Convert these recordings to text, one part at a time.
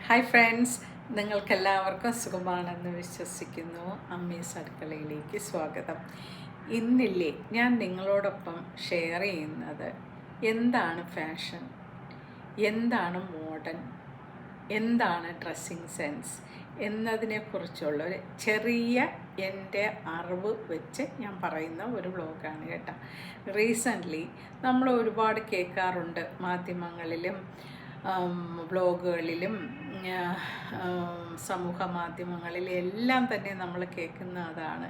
Hi friends, നിങ്ങൾക്കെല്ലാവർക്കും സുഖമാണെന്ന് വിശ്വസിക്കുന്നു. അമ്മീസ് അടുക്കളയിലേക്ക് സ്വാഗതം. ഇന്നില്ലേ ഞാൻ നിങ്ങളോടൊപ്പം ഷെയർ ചെയ്യുന്നത് എന്താണ് ഫാഷൻ, എന്താണ് മോഡേൺ, എന്താണ് ഡ്രസ്സിങ് സെൻസ് എന്നതിനെക്കുറിച്ചുള്ള ഒരു ചെറിയ എൻ്റെ അറിവ് വെച്ച് ഞാൻ പറയുന്ന ഒരു വ്ളോഗാണ് കേട്ടോ. റീസെൻ്റ്ലി നമ്മൾ ഒരുപാട് കേൾക്കാറുണ്ട് മാധ്യമങ്ങളിലും വ്ളോഗുകളിലും സമൂഹ മാധ്യമങ്ങളിലും എല്ലാം തന്നെ നമ്മൾ കേൾക്കുന്ന അതാണ്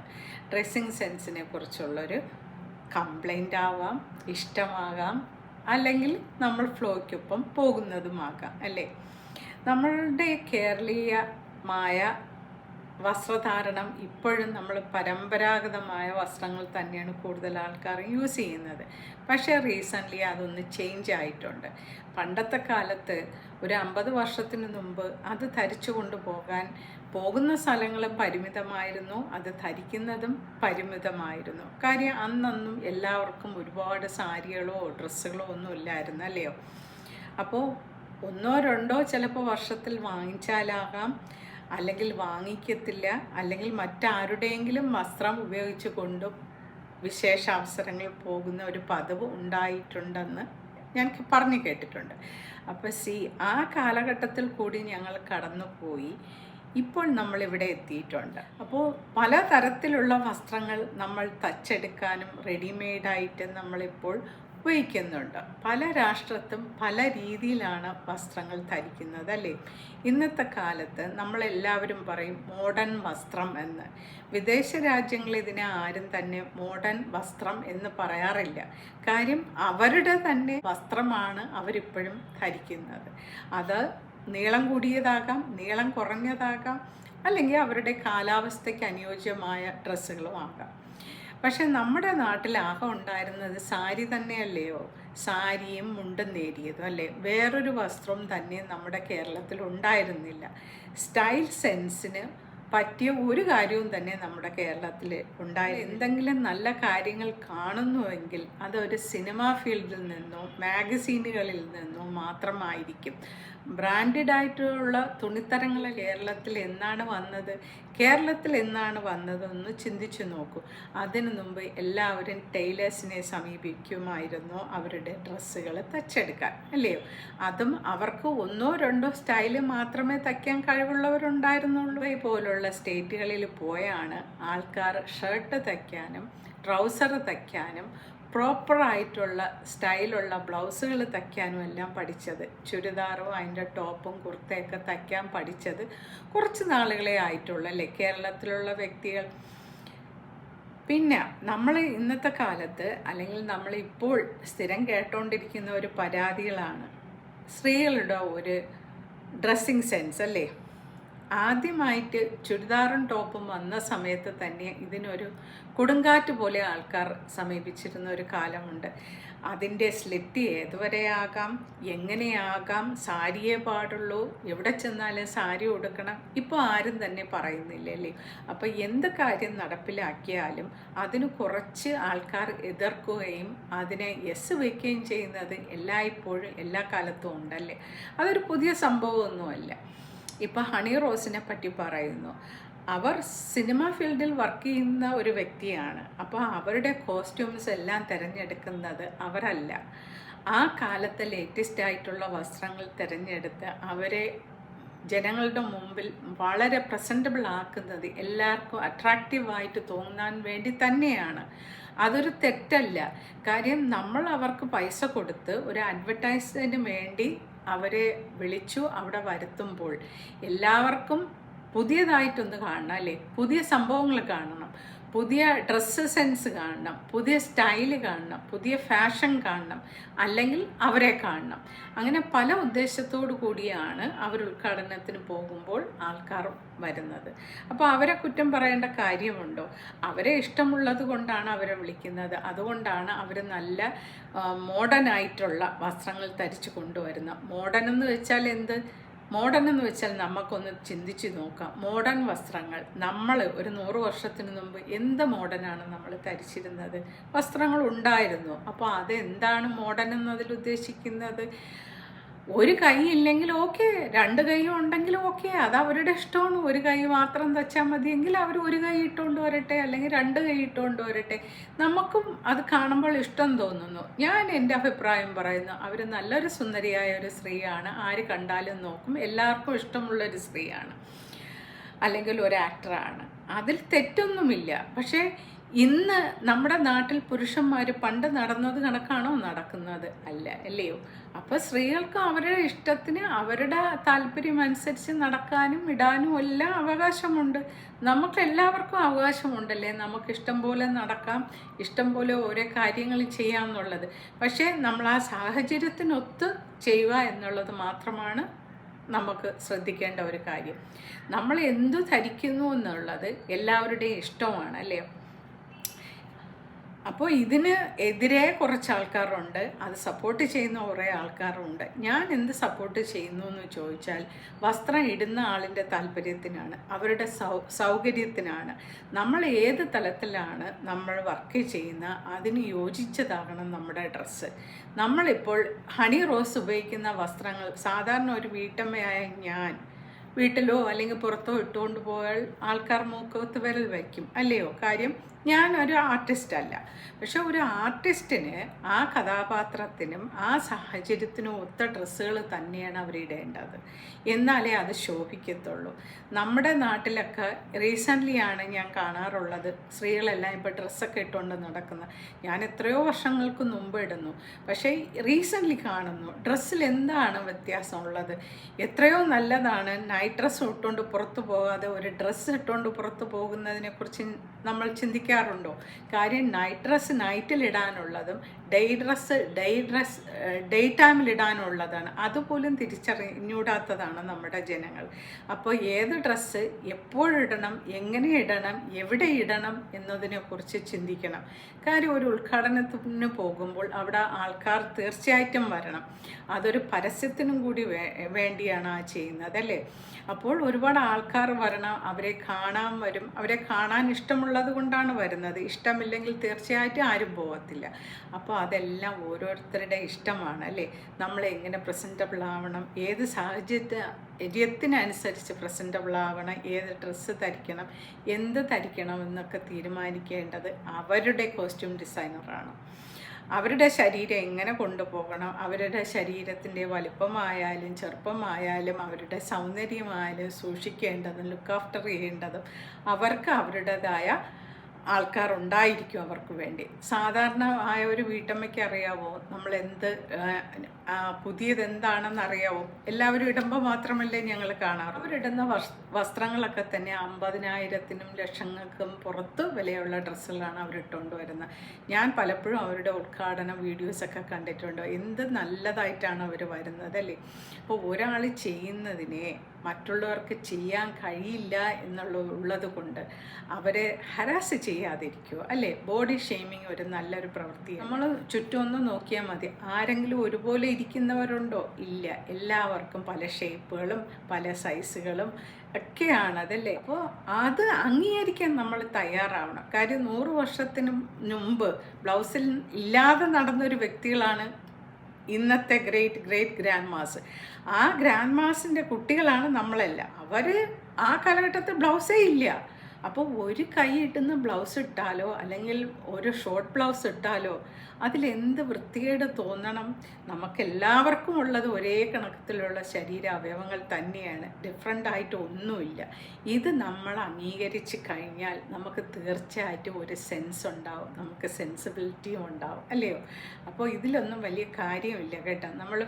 ഡ്രസ്സിങ് സെൻസിനെ കുറിച്ചുള്ളൊരു കംപ്ലൈൻ്റ് ആവാം, ഇഷ്ടമാകാം, അല്ലെങ്കിൽ നമ്മൾ ഫ്ലോയ്ക്കൊപ്പം പോകുന്നതുമാകാം അല്ലേ. നമ്മളുടെ കേരളീയമായ വസ്ത്രധാരണം ഇപ്പോഴും നമ്മൾ പരമ്പരാഗതമായ വസ്ത്രങ്ങൾ തന്നെയാണ് കൂടുതൽ ആൾക്കാർ യൂസ് ചെയ്യുന്നത്. പക്ഷേ റീസെൻ്റ്ലി അതൊന്ന് ചേഞ്ച് ആയിട്ടുണ്ട്. പണ്ടത്തെ കാലത്ത് ഒരു 50 വർഷത്തിന് മുമ്പ് അത് ധരിച്ചു കൊണ്ടുപോകാൻ പോകുന്ന സ്ഥലങ്ങളും പരിമിതമായിരുന്നു, അത് ധരിക്കുന്നതും പരിമിതമായിരുന്നു. കാര്യം അന്നൊന്നും എല്ലാവർക്കും ഒരുപാട് സാരികളോ ഡ്രസ്സുകളോ ഒന്നും ഇല്ലായിരുന്നു അല്ലയോ. അപ്പോൾ ഒന്നോ രണ്ടോ ചിലപ്പോൾ വർഷത്തിൽ വാങ്ങിച്ചാലാകാം, അല്ലെങ്കിൽ വാങ്ങിക്കത്തില്ല, അല്ലെങ്കിൽ മറ്റാരുടെയെങ്കിലും വസ്ത്രം ഉപയോഗിച്ച് കൊണ്ടും വിശേഷ അവസരങ്ങളിൽ പോകുന്ന ഒരു പതിവ് ഉണ്ടായിട്ടുണ്ടെന്ന് ഞാൻ പറഞ്ഞു കേട്ടിട്ടുണ്ട്. അപ്പോൾ ആ കാലഘട്ടത്തിൽ കൂടി ഞങ്ങൾ കടന്നുപോയി ഇപ്പോൾ നമ്മളിവിടെ എത്തിയിട്ടുണ്ട്. അപ്പോൾ പലതരത്തിലുള്ള വസ്ത്രങ്ങൾ നമ്മൾ തച്ചെടുക്കാനും റെഡിമെയ്ഡായിട്ട് നമ്മളിപ്പോൾ ഉപയോഗിക്കുന്നുണ്ട്. പല രാഷ്ട്രത്തും പല രീതിയിലാണ് വസ്ത്രങ്ങൾ ധരിക്കുന്നത് അല്ലേ. ഇന്നത്തെ കാലത്ത് നമ്മളെല്ലാവരും പറയും മോഡേൺ വസ്ത്രം എന്ന്. വിദേശ രാജ്യങ്ങളിൽ ഇതിനെ ആരും തന്നെ മോഡേൺ വസ്ത്രം എന്ന് പറയാറില്ല. കാര്യം അവരുടെ തന്നെ വസ്ത്രമാണ് അവരിപ്പോഴും ധരിക്കുന്നത്. അത് നീളം കൂടിയതാകാം, നീളം കുറഞ്ഞതാകാം, അല്ലെങ്കിൽ അവരുടെ കാലാവസ്ഥയ്ക്ക് അനുയോജ്യമായ ഡ്രസ്സുകളും ആകാം. പക്ഷെ നമ്മുടെ നാട്ടിൽ ആകെ ഉണ്ടായിരുന്നത് സാരി തന്നെയല്ലയോ, സാരിയും മുണ്ടും നേരിയതും അല്ലേ. വേറൊരു വസ്ത്രവും തന്നെ നമ്മുടെ കേരളത്തിൽ ഉണ്ടായിരുന്നില്ല. സ്റ്റൈൽ സെൻസിന് പറ്റിയ ഒരു കാര്യവും തന്നെ നമ്മുടെ കേരളത്തിൽ എന്തെങ്കിലും നല്ല കാര്യങ്ങൾ കാണുന്നുവെങ്കിൽ അതൊരു സിനിമാ ഫീൽഡിൽ നിന്നോ മാഗസീനുകളിൽ നിന്നോ മാത്രമായിരിക്കും. ബ്രാൻഡഡ് ആയിട്ടുള്ള തുണിത്തരങ്ങൾ കേരളത്തിൽ എന്നാണ് വന്നത്, കേരളത്തിൽ എന്നാണ് വന്നതെന്ന് ചിന്തിച്ചു നോക്കൂ. അതിനു മുമ്പ് എല്ലാവരും ടൈലേഴ്സിനെ സമീപിക്കുമായിരുന്നു അവരുടെ ഡ്രസ്സുകൾ തച്ചെടുക്കാൻ അല്ലയോ. അതും അവർക്ക് ഒന്നോ രണ്ടോ സ്റ്റൈല് മാത്രമേ തയ്ക്കാൻ കഴിവുള്ളവരുണ്ടായിരുന്നുള്ളൂ. പോലുള്ള സ്റ്റേറ്റുകളിൽ പോയാണ് ആൾക്കാർ ഷർട്ട് തയ്ക്കാനും ട്രൗസർ തയ്ക്കാനും പ്രോപ്പറായിട്ടുള്ള സ്റ്റൈലുള്ള ബ്ലൗസുകൾ തയ്ക്കാനും എല്ലാം പഠിച്ചത്. ചുരിദാറും അതിൻ്റെ ടോപ്പും കുർത്തയൊക്കെ തയ്ക്കാൻ പഠിച്ചത് കുറച്ച് നാളുകളെ ആയിട്ടുള്ളൂ അല്ലേ കേരളത്തിലുള്ള വ്യക്തികൾ. പിന്നെ നമ്മൾ ഇന്നത്തെ കാലത്ത് അല്ലെങ്കിൽ നമ്മളിപ്പോൾ സ്ഥിരം കേട്ടുകൊണ്ടിരിക്കുന്ന ഒരു പരാതികളാണ് സ്ത്രീകളുടെ ഒരു ഡ്രസ്സിങ് സെൻസ് അല്ലേ. ആദ്യമായിട്ട് ചുരിദാറും ടോപ്പും വന്ന സമയത്ത് തന്നെ ഇതിനൊരു കൊടുങ്കാറ്റ് പോലെ ആൾക്കാർ സമീപിച്ചിരുന്ന ഒരു കാലമുണ്ട്. അതിൻ്റെ സ്ലിറ്റ് ഏതുവരെയാകാം, എങ്ങനെയാകാം, സാരിയേ പാടുള്ളൂ, എവിടെ ചെന്നാലും സാരി ഉടുക്കണം, ഇപ്പോൾ ആരും തന്നെ പറയുന്നില്ലല്ലേ. അപ്പോൾ എന്ത് കാര്യം നടപ്പിലാക്കിയാലും അതിന് കുറച്ച് ആൾക്കാർ എതിർക്കുകയും അതിനെ യെസ് വയ്ക്കുകയും ചെയ്യുന്നത് എല്ലായ്പ്പോഴും എല്ലാ കാലത്തും ഉണ്ടല്ലേ. അതൊരു പുതിയ സംഭവമൊന്നുമല്ല. ഇപ്പോൾ ഹണി റോസിനെ പറ്റി പറയുന്നു. അവർ സിനിമ ഫീൽഡിൽ വർക്ക് ചെയ്യുന്ന ഒരു വ്യക്തിയാണ്. അപ്പോൾ അവരുടെ കോസ്റ്റ്യൂംസ് എല്ലാം തിരഞ്ഞെടുക്കുന്നത് അവരല്ല. ആ കാലത്തെ ലേറ്റസ്റ്റ് ആയിട്ടുള്ള വസ്ത്രങ്ങൾ തിരഞ്ഞെടുത്ത് അവരെ ജനങ്ങളുടെ മുമ്പിൽ വളരെ പ്രസൻറ്റബിൾ ആക്കുന്നത് എല്ലാവർക്കും അട്രാക്റ്റീവായിട്ട് തോന്നാൻ വേണ്ടി തന്നെയാണ്. അതൊരു തെറ്റല്ല. കാര്യം നമ്മൾ അവർക്ക് പൈസ കൊടുത്ത് ഒരു അഡ്വർടൈസിന് വേണ്ടി അവരെ വിളിച്ചു അവിടെ വരുത്തുമ്പോൾ എല്ലാവർക്കും പുതിയതായിട്ടൊന്ന് കാണണം അല്ലേ, പുതിയ സംഭവങ്ങൾ കാണണം, പുതിയ ഡ്രസ്സ് സെൻസ് കാണണം, പുതിയ സ്റ്റൈല് കാണണം, പുതിയ ഫാഷൻ കാണണം, അല്ലെങ്കിൽ അവരെ കാണണം. അങ്ങനെ പല ഉദ്ദേശത്തോടു കൂടിയാണ് അവർ ഉദ്ഘാടനത്തിന് പോകുമ്പോൾ ആൾക്കാർ വരുന്നത്. അപ്പോൾ അവരെ കുറ്റം പറയേണ്ട കാര്യമുണ്ടോ? അവരെ ഇഷ്ടമുള്ളത് കൊണ്ടാണ് അവരെ വിളിക്കുന്നത്. അതുകൊണ്ടാണ് അവർ നല്ല മോഡേൺ ആയിട്ടുള്ള വസ്ത്രങ്ങൾ ധരിച്ചു കൊണ്ടുവരുന്നത്. മോഡേൺ എന്ന് വെച്ചാൽ എന്ത്? മോഡേൺ എന്ന് വെച്ചാൽ നമുക്കൊന്ന് ചിന്തിച്ച് നോക്കാം. മോഡേൺ വസ്ത്രങ്ങൾ നമ്മൾ ഒരു 100 വർഷത്തിന് മുമ്പ് എന്ത് മോഡേണാണ് നമ്മൾ ധരിച്ചിരുന്നത്? വസ്ത്രങ്ങൾ ഉണ്ടായിരുന്നു. അപ്പോൾ അതെന്താണ് മോഡേൺ എന്നതിൽ ഉദ്ദേശിക്കുന്നത്? ഒരു കൈ ഇല്ലെങ്കിൽ ഓക്കെ, രണ്ട് കൈയും ഉണ്ടെങ്കിലും ഓക്കെ, അത് അവരുടെ ഇഷ്ടമാണ്. ഒരു കൈ മാത്രം തച്ചാൽ മതിയെങ്കിൽ അവർ ഒരു കൈ ഇട്ടുകൊണ്ട് വരട്ടെ, അല്ലെങ്കിൽ രണ്ട് കൈ ഇട്ടുകൊണ്ട് വരട്ടെ. നമുക്കും അത് കാണുമ്പോൾ ഇഷ്ടം തോന്നുന്നു. ഞാൻ എൻ്റെ അഭിപ്രായം പറയുന്നു, അവർ നല്ലൊരു സുന്ദരിയായ ഒരു സ്ത്രീയാണ്, ആര് കണ്ടാലും നോക്കും, എല്ലാവർക്കും ഇഷ്ടമുള്ളൊരു സ്ത്രീയാണ്, അല്ലെങ്കിൽ ഒരു ആക്ടറാണ്, അതിൽ തെറ്റൊന്നുമില്ല. പക്ഷേ ഇന്ന് നമ്മുടെ നാട്ടിൽ പുരുഷന്മാർ പണ്ട് നടന്നത് കണക്കാണോ നടക്കുന്നത്? അല്ല, അല്ലയോ? അപ്പോൾ സ്ത്രീകൾക്ക് അവരുടെ ഇഷ്ടത്തിന് അവരുടെ താല്പര്യം അനുസരിച്ച് നടക്കാനും ഇടാനും എല്ലാം അവകാശമുണ്ട്. നമുക്കെല്ലാവർക്കും അവകാശമുണ്ടല്ലേ, നമുക്ക് ഇഷ്ടം പോലെ നടക്കാം, ഇഷ്ടം പോലെ ഓരോ കാര്യങ്ങൾ ചെയ്യാമെന്നുള്ളത്. പക്ഷേ നമ്മൾ ആ സാഹചര്യത്തിനൊത്ത് ചെയ്യുക എന്നുള്ളത് മാത്രമാണ് നമുക്ക് ശ്രദ്ധിക്കേണ്ട ഒരു കാര്യം. നമ്മൾ എന്തു ധരിക്കുന്നു എന്നുള്ളത് എല്ലാവരുടെയും ഇഷ്ടമാണ്, അല്ലേ? അപ്പോൾ ഇതിന് എതിരെ കുറച്ച് ആൾക്കാരുണ്ട്, അത് സപ്പോർട്ട് ചെയ്യുന്ന കുറേ ആൾക്കാരുണ്ട്. ഞാൻ എന്ത് സപ്പോർട്ട് ചെയ്യുന്നു എന്ന് ചോദിച്ചാൽ, വസ്ത്രം ഇടുന്ന ആളിൻ്റെ താല്പര്യത്തിനാണ്, അവരുടെ സൗകര്യത്തിനാണ്. നമ്മൾ ഏത് തലത്തിലാണ് നമ്മൾ വർക്ക് ചെയ്യുന്ന അതിന് യോജിച്ചതാകണം നമ്മുടെ ഡ്രസ്സ്. നമ്മളിപ്പോൾ ഹണി റോസ് ഉപയോഗിക്കുന്ന വസ്ത്രങ്ങൾ സാധാരണ ഒരു വീട്ടമ്മയായ ഞാൻ വീട്ടിലോ അല്ലെങ്കിൽ പുറത്തോ ഇട്ടുകൊണ്ട് പോയാൽ ആൾക്കാർ മൂക്കത്ത് വിരൽ വയ്ക്കും, അല്ലയോ? കാര്യം ഞാനൊരു ആർട്ടിസ്റ്റ് അല്ല. പക്ഷെ ഒരു ആർട്ടിസ്റ്റിന് ആ കഥാപാത്രത്തിനും ആ സാഹചര്യത്തിനും ഒത്ത ഡ്രസ്സുകൾ തന്നെയാണ് അവരിടേണ്ടത്, എന്നാലേ അത് ശോഭിക്കത്തുള്ളൂ. നമ്മുടെ നാട്ടിലൊക്കെ റീസെൻ്റ്ലിയാണ് ഞാൻ കാണാറുള്ളത്, സ്ത്രീകളെല്ലാം ഇപ്പോൾ ഡ്രസ്സൊക്കെ ഇട്ടുകൊണ്ട് നടക്കുന്നത്. ഞാൻ എത്രയോ വർഷങ്ങൾക്ക് മുമ്പ് ഇടുന്നു, പക്ഷേ റീസെൻ്റ്ലി കാണുന്നു ഡ്രസ്സിൽ എന്താണ് വ്യത്യാസമുള്ളത്. എത്രയോ നല്ലതാണ് നൈറ്റ് ഡ്രസ്സ് ഇട്ടുകൊണ്ട് പുറത്തു പോകാതെ ഒരു ഡ്രസ്സ് ഇട്ടുകൊണ്ട് പുറത്തു പോകുന്നതിനെക്കുറിച്ച് നമ്മൾ ചിന്തിക്കാറുണ്ടോ? കാര്യം നൈറ്റ് ഡ്രസ്സ് നൈറ്റിൽ ഇടാനുള്ളതും ഡേ ഡ്രസ്സ് ഡേ ടൈമിൽ ഇടാനുള്ളതാണ്. അതുപോലും തിരിച്ചറിഞ്ഞൂടാത്തതാണ് നമ്മുടെ ജനങ്ങൾ. അപ്പോൾ ഏത് ഡ്രസ്സ് എപ്പോഴിടണം, എങ്ങനെ ഇടണം, എവിടെ ഇടണം എന്നതിനെക്കുറിച്ച് ചിന്തിക്കണം. കാര്യം ഒരു ഉദ്ഘാടനത്തിന് പോകുമ്പോൾ അവിടെ ആൾക്കാർ തീർച്ചയായിട്ടും വരണം, അതൊരു പരസ്യത്തിനും കൂടി വേണ്ടിയാണ് ആ ചെയ്യുന്നത്, അല്ലേ? അപ്പോൾ ഒരുപാട് ആൾക്കാർ വരണം, അവരെ കാണാൻ വരും, അവരെ കാണാൻ ഇഷ്ടമുള്ളത് കൊണ്ടാണ് വരുന്നത്. ഇഷ്ടമില്ലെങ്കിൽ തീർച്ചയായിട്ടും ആരും പോകത്തില്ല. അപ്പോൾ അതെല്ലാം ഓരോരുത്തരുടെ ഇഷ്ടമാണ്, അല്ലേ? നമ്മൾ എങ്ങനെ പ്രസൻറ്റബിൾ ആവണം, ഏത് സാഹചര്യത്തിനനുസരിച്ച് പ്രസൻറ്റബിൾ ആവണം, ഏത് ഡ്രസ്സ് ധരിക്കണം, എന്ത് ധരിക്കണം എന്നൊക്കെ തീരുമാനിക്കേണ്ടത് അവരുടെ കോസ്റ്റ്യൂം ഡിസൈനറാണ്. അവരുടെ ശരീരം എങ്ങനെ കൊണ്ടുപോകണം, അവരുടെ ശരീരത്തിൻ്റെ വലിപ്പമായാലും ചെറുപ്പമായാലും അവരുടെ സൗന്ദര്യമായാലും സൂക്ഷിക്കേണ്ടതും ലുക്ക് ആഫ്റ്റർ ചെയ്യേണ്ടതും അവർക്ക് അവരുടേതായ ആൾക്കാരുണ്ടായിരിക്കും അവർക്ക് വേണ്ടി. സാധാരണ ആയ ഒരു വീട്ടമ്മയ്ക്ക് അറിയാവോ നമ്മൾ എന്ത് പുതിയതെന്താണെന്ന് അറിയാവോ? എല്ലാവരും ഇടുമ്പോൾ മാത്രമല്ലേ ഞങ്ങൾ കാണാറ്. അവരിടുന്ന വസ്ത്രങ്ങളൊക്കെ തന്നെ 50,000-നും ലക്ഷങ്ങൾക്കും പുറത്ത് വിലയുള്ള ഡ്രസ്സുകളാണ് അവരിട്ടുകൊണ്ട് വരുന്നത്. ഞാൻ പലപ്പോഴും അവരുടെ ഉദ്ഘാടന വീഡിയോസൊക്കെ കണ്ടിട്ടുണ്ട്. എന്ത് നല്ലതായിട്ടാണ് അവർ വരുന്നത്, അല്ലേ? അപ്പോൾ ഒരാൾ ചെയ്യുന്നതിനെ മറ്റുള്ളവർക്ക് ചെയ്യാൻ കഴിയില്ല ഉള്ളത് കൊണ്ട് അവരെ ഹരാസ് ചെയ്യാതിരിക്കുക, അല്ലേ? ബോഡി ഷെയ്മിങ് ഒരു നല്ലൊരു പ്രവൃത്തിയാണ്. നമ്മൾ ചുറ്റും ഒന്ന് നോക്കിയാൽ മതി, ആരെങ്കിലും ഒരുപോലെ ഇരിക്കുന്നവരുണ്ടോ? ഇല്ല. എല്ലാവർക്കും പല ഷേപ്പുകളും പല സൈസുകളും ഒക്കെയാണ്, അതല്ലേ? അപ്പോൾ അത് അംഗീകരിക്കാൻ നമ്മൾ തയ്യാറാവണം. കാര്യം 100 വർഷത്തിന് മുമ്പ് ബ്ലൗസിൽ ഇല്ലാതെ നടന്നൊരു വ്യക്തികളാണ് ഇന്നത്തെ ഗ്രേറ്റ് ഗ്രാൻഡ് മാസ്. ആ ഗ്രാൻഡ് മാസിൻ്റെ കുട്ടികളാണ് നമ്മളെല്ലാം. അവർ ആ കാലഘട്ടത്തിൽ ബ്ലൗസേ ഇല്ല. അപ്പോൾ ഒരു കൈ ഇട്ടുന്ന ബ്ലൗസ് ഇട്ടാലോ അല്ലെങ്കിൽ ഒരു ഷോർട്ട് ബ്ലൗസ് ഇട്ടാലോ അതിലെന്ത് വൃത്തികേട് തോന്നണം? നമുക്കെല്ലാവർക്കും ഉള്ളത് ഒരേ കണക്കത്തിലുള്ള ശരീര അവയവങ്ങൾ തന്നെയാണ്, ഡിഫറെൻ്റായിട്ട് ഒന്നുമില്ല. ഇത് നമ്മൾ അംഗീകരിച്ച് കഴിഞ്ഞാൽ നമുക്ക് തീർച്ചയായിട്ടും ഒരു സെൻസ് ഉണ്ടാവും, നമുക്ക് സെൻസിബിലിറ്റിയും ഉണ്ടാവും, അല്ലയോ? അപ്പോൾ ഇതിലൊന്നും വലിയ കാര്യമില്ല കേട്ടോ. നമ്മൾ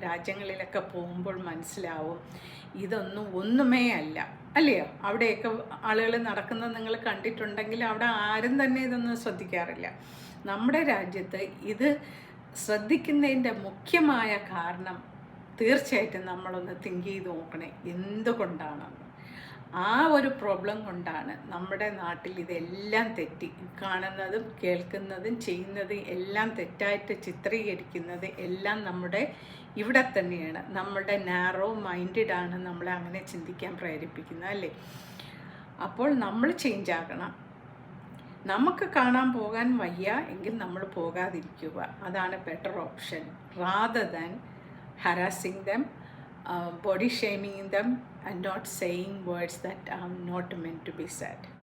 രാജ്യങ്ങളിലൊക്കെ പോകുമ്പോൾ മനസ്സിലാവും ഇതൊന്നും ഒന്നുമേ അല്ല, അല്ലയോ? അവിടെയൊക്കെ ആളുകൾ നടക്കുന്നത് നിങ്ങൾ കണ്ടിട്ടുണ്ടെങ്കിൽ അവിടെ ആരും തന്നെ ഇതൊന്നും ശ്രദ്ധിക്കാറില്ല. നമ്മുടെ രാജ്യത്ത് ഇത് ശ്രദ്ധിക്കുന്നതിൻ്റെ മുഖ്യമായ കാരണം തീർച്ചയായിട്ടും നമ്മളൊന്ന് തിങ്ക് ചെയ്ത് നോക്കണേ, എന്തുകൊണ്ടാണെന്ന്. ആ ഒരു പ്രോബ്ലം കൊണ്ടാണ് നമ്മുടെ നാട്ടിൽ ഇതെല്ലാം തെറ്റി കാണുന്നതും കേൾക്കുന്നതും ചെയ്യുന്നതും എല്ലാം തെറ്റായിട്ട് ചിത്രീകരിക്കുന്നത് എല്ലാം നമ്മുടെ ഇവിടെ തന്നെയാണ്. നമ്മുടെ നാരോ മൈൻഡാണ് നമ്മളെ അങ്ങനെ ചിന്തിക്കാൻ പ്രേരിപ്പിക്കുന്നത്, അല്ലേ? അപ്പോൾ നമ്മൾ ചേഞ്ച് ആകണം. നമുക്ക് കാണാൻ പോകാൻ വയ്യ എങ്കിൽ നമ്മൾ പോകാതിരിക്കുക, അതാണ് better option. Rather than harassing them, body shaming them, and not saying words that are not meant to be said.